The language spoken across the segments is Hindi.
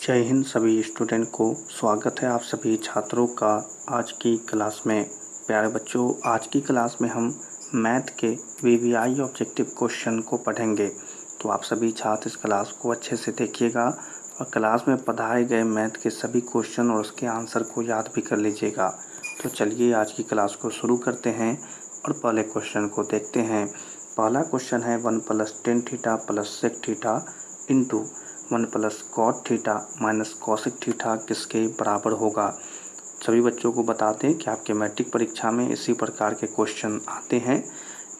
जय हिंद सभी स्टूडेंट को स्वागत है आप सभी छात्रों का आज की क्लास में। प्यारे बच्चों, आज की क्लास में हम मैथ के वीवीआई ऑब्जेक्टिव क्वेश्चन को पढ़ेंगे। तो आप सभी छात्र इस क्लास को अच्छे से देखिएगा और क्लास में पढ़ाए गए मैथ के सभी क्वेश्चन और उसके आंसर को याद भी कर लीजिएगा। तो चलिए आज की क्लास को शुरू करते हैं और पहले क्वेश्चन को देखते हैं। पहला क्वेश्चन है 1 + tan theta + sec theta into 1 + cot theta minus cosec theta किसके बराबर होगा। सभी बच्चों को बताते हैं कि आपके मैट्रिक परीक्षा में इसी प्रकार के क्वेश्चन आते हैं।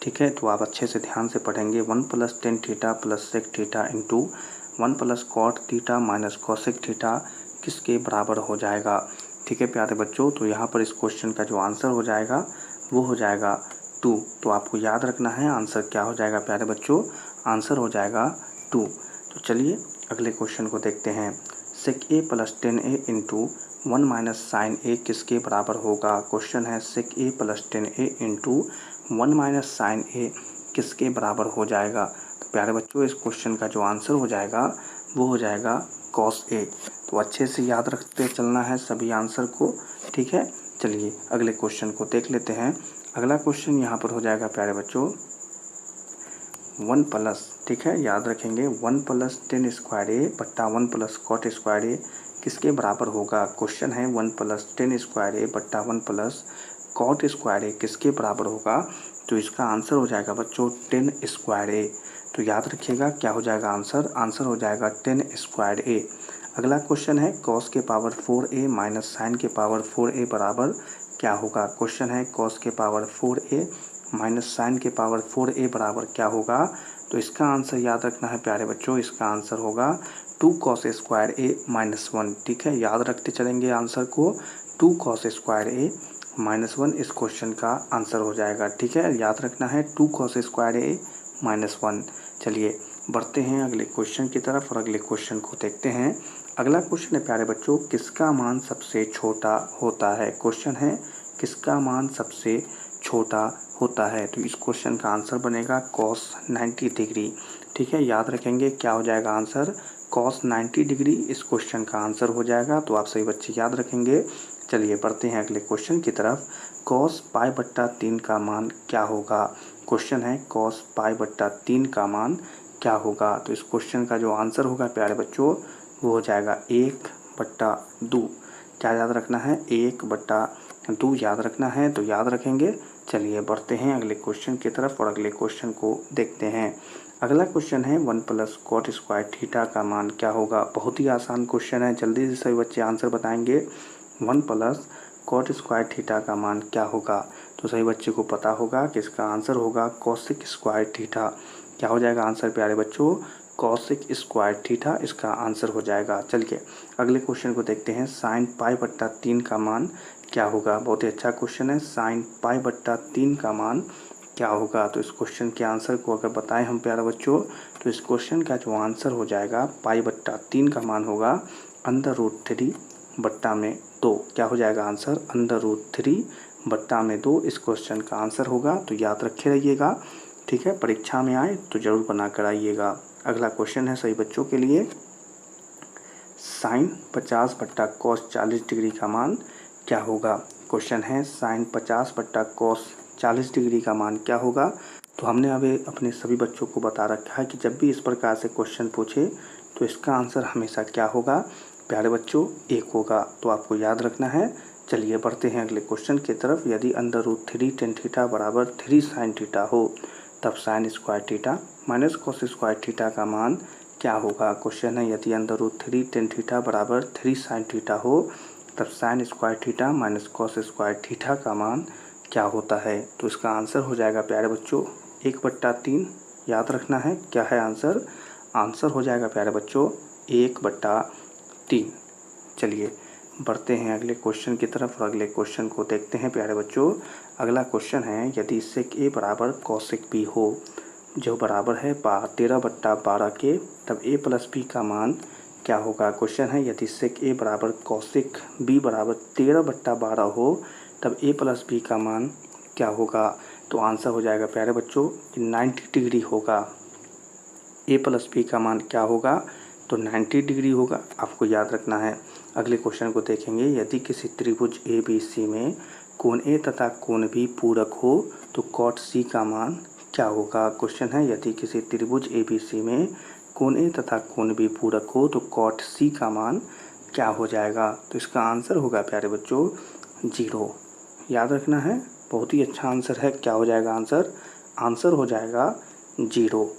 ठीक है, तो आप अच्छे से ध्यान से पढ़ेंगे। 1 + tan theta + sec theta into 1 + cot theta minus cosec theta किसके बराबर हो जाएगा। ठीक है प्यारे बच्चों, तो यहाँ पर इस क्वेश्चन का जो आंसर हो जाएगा वो हो जाएगा 2। तो आपको याद रखना है आंसर क्या हो जाएगा प्यारे बच्चों, आंसर हो जाएगा 2। तो चलिए अगले क्वेश्चन को देखते हैं। sec a + tan a into 1 - sin a किसके बराबर होगा। क्वेश्चन है sec a + tan a into 1 - sin a किसके बराबर हो जाएगा। तो प्यारे बच्चों, इस क्वेश्चन का जो आंसर हो जाएगा वो हो जाएगा cos a। तो अच्छे से याद रखते चलना है सभी आंसर को। ठीक है, चलिए अगले क्वेश्चन को देख लेते हैं। अगला क्वेश्चन यहाँ पर हो जाएगा प्यारे बच्चों 1+, ठीक है, याद रखेंगे 1 + tan स्क्वायर ए बट्टा 1 + cot स्क्वायर ए किसके बराबर होगा। क्वेश्चन है 1 + tan स्क्वायर ए बट्टा 1 + cot स्क्वायर ए किसके बराबर होगा। तो इसका आंसर हो जाएगा बच्चों tan स्क्वायर ए। तो याद रखिएगा क्या हो जाएगा आंसर, आंसर हो जाएगा tan स्क्वायर ए। अगला क्वेश्चन है cos के पावर 4a माइनस sin के पावर 4a बराबर क्या होगा। क्वेश्चन है cos के पावर 4a माइनस साइन के पावर 4a बराबर क्या होगा। तो इसका आंसर याद रखना है प्यारे बच्चों, इसका आंसर होगा 2 cos स्क्वायर a - 1। ठीक है, याद रखते चलेंगे आंसर को, 2 cos स्क्वायर a - 1 इस क्वेश्चन का आंसर हो जाएगा। ठीक है, याद रखना है 2 cos स्क्वायर a - 1। चलिए बढ़ते हैं अगले क्वेश्चन की तरफ और अगले क्वेश्चन को देखते हैं। अगला क्वेश्चन है प्यारे बच्चों, किसका मान सबसे छोटा होता है। क्वेश्चन है किसका मान सबसे छोटा होता है। तो इस क्वेश्चन का आंसर बनेगा cos 90 डिग्री। ठीक है, याद रखेंगे क्या हो जाएगा आंसर, cos 90 डिग्री इस क्वेश्चन का आंसर हो जाएगा। तो आप सही बच्चे याद रखेंगे। चलिए बढ़ते हैं अगले क्वेश्चन की तरफ। cos π/3 का मान क्या होगा। क्वेश्चन है cos π/3 का मान क्या होगा। तो इस क्वेश्चन का जो आंसर होगा प्यारे बच्चों वो हो जाएगा 1/2। क्या याद रखना है, 1/2 याद रखना है। तो याद रखेंगे। चलिए बढ़ते हैं अगले क्वेश्चन की तरफ और अगले क्वेश्चन को देखते हैं। अगला क्वेश्चन है 1 + cot स्क्वायर थीटा का मान क्या होगा। बहुत ही आसान क्वेश्चन है, जल्दी से सभी बच्चे आंसर बताएंगे। 1 + cot स्क्वायर थीटा का मान क्या होगा। तो सही बच्चे को पता होगा कि इसका आंसर होगा cosec स्क्वायर थीटा। क्या हो जाएगा आंसर प्यारे बच्चों, cosec स्क्वायर थीटा इसका आंसर हो जाएगा। चलिए अगले क्वेश्चन को देखते हैं। sin π/3 का मान क्या होगा। बहुत ही अच्छा क्वेश्चन है, sin π/3 का मान क्या होगा। तो इस क्वेश्चन के आंसर को अगर बताएं हम प्यारे बच्चों, तो इस क्वेश्चन का जो आंसर हो जाएगा π/3 का मान होगा √3/2। क्या हो जाएगा आंसर, √3/2 इस क्वेश्चन का आंसर होगा। तो याद रखे रहिएगा। ठीक है, परीक्षा में आए तो ज़रूर बना कर आइएगा। अगला क्वेश्चन है सही बच्चों के लिए, sin 50/cos 40 डिग्री का मान क्या होगा। क्वेश्चन है sin 50/cos 40 डिग्री का मान क्या होगा। तो हमने अभी अपने सभी बच्चों को बता रखा है कि जब भी इस प्रकार से क्वेश्चन पूछे तो इसका आंसर हमेशा क्या होगा प्यारे बच्चों, 1 होगा। तो आपको याद रखना है। चलिए बढ़ते हैं अगले क्वेश्चन की तरफ। यदि √3 tan थीटा बराबर 3 sin थीटा हो तब sin square theta minus cos square theta का मान क्या होगा। क्वेश्चन है यदि √3 tan थीटा बराबर 3 sin थीटा हो तब sin square theta minus cos square theta का मान क्या होता है। तो इसका आंसर हो जाएगा प्यारे बच्चों 1/3। याद रखना है क्या है आंसर, आंसर हो जाएगा प्यारे बच्चों 1/3। चलिए बढ़ते हैं अगले क्वेश्चन की तरफ और अगले क्वेश्चन को देखते हैं प्यारे बच्चों। अगला क्वेश्चन है यदि sec a बराबर cosec b हो जो बराबर है 13/12 के तब a + b का मान क्या होगा। क्वेश्चन है यदि sec a बराबर cosec b बराबर 13/12 हो तब a + b का मान क्या होगा। तो आंसर हो जाएगा प्यारे बच्चों 90 डिग्री होगा। a + b का मान क्या होगा तो 90 डिग्री होगा, आपको याद रखना है। अगले क्वेश्चन को देखेंगे, यदि किसी त्रिभुज ए बी सी में कोण ए तथा कोण बी पूरक हो तो कॉट सी का मान क्या होगा। क्वेश्चन है, यदि किसी त्रिभुज ए बी सी में कोण ए तथा कोण बी पूरक हो तो कॉट सी का मान क्या हो जाएगा। तो इसका आंसर होगा प्यारे बच्चों 0। याद रखना है, बहुत ही अच्छा आंसर है। क्या हो जाएगा आंसर? आंसर हो जाएगा 0।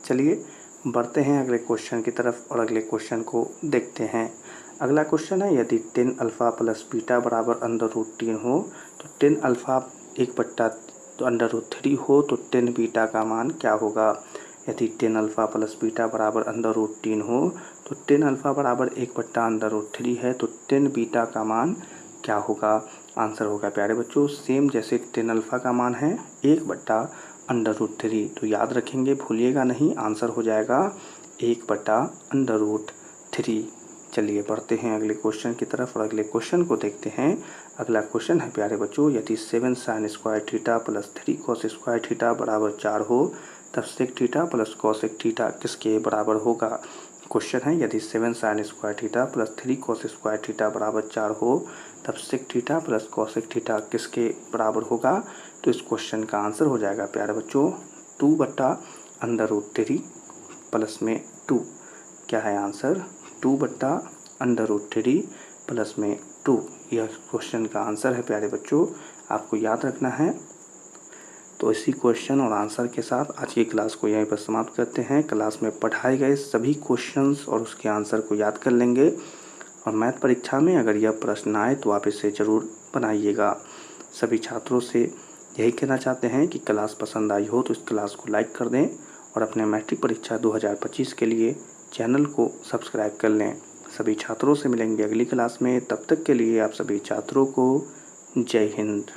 चलिए बढ़ते हैं अगले क्वेश्चन की तरफ और अगले क्वेश्चन को देखते हैं। अगला क्वेश्चन है, यदि 10 अल्फ़ा प्लस बीटा बराबर √3 हो तो 10 अल्फ़ा 1/√3 हो तो 10 बीटा का मान क्या होगा। यदि 10 अल्फ़ा प्लस बीटा बराबर √3 हो तो 10 अल्फ़ा बराबर 1/√3 है तो 10 बीटा का मान क्या होगा। आंसर होगा प्यारे बच्चों सेम जैसे 10 अल्फ़ा का मान है 1/√3। तो याद रखेंगे, भूलिएगा नहीं, आंसर हो जाएगा 1/√3। चलिए बढ़ते हैं अगले क्वेश्चन की तरफ और अगले क्वेश्चन को देखते हैं। अगला क्वेश्चन है प्यारे बच्चों, यदि 7 sin square theta plus 3 cos square theta बराबर 4 हो तब sec theta plus cos theta किसके बराबर होगा। क्वेश्चन है, यदि 7 sin square theta plus 3 cos square theta बराबर 4 हो तब sec theta plus cos theta किसके बराबर होगा। तो इस क्वेश्चन का आंसर हो जाएगा प्यारे बच्चों 2/√3 प्लस में 2। क्या है आंसर? 2/√3 प्लस में 2। यह क्वेश्चन का आंसर है प्यारे बच्चों, आपको याद रखना है। तो इसी क्वेश्चन और आंसर के साथ आज की क्लास को यहीं पर समाप्त करते हैं। क्लास में पढ़ाए गए सभी क्वेश्चंस और उसके आंसर को याद कर लेंगे और मैथ परीक्षा में अगर यह प्रश्न आए तो आप इसे ज़रूर बनाइएगा। सभी छात्रों से यही कहना चाहते हैं कि क्लास पसंद आई हो तो इस क्लास को लाइक कर दें और अपने मैट्रिक परीक्षा 2025 के लिए चैनल को सब्सक्राइब कर लें। सभी छात्रों से मिलेंगे अगली क्लास में, तब तक के लिए आप सभी छात्रों को जय हिंद।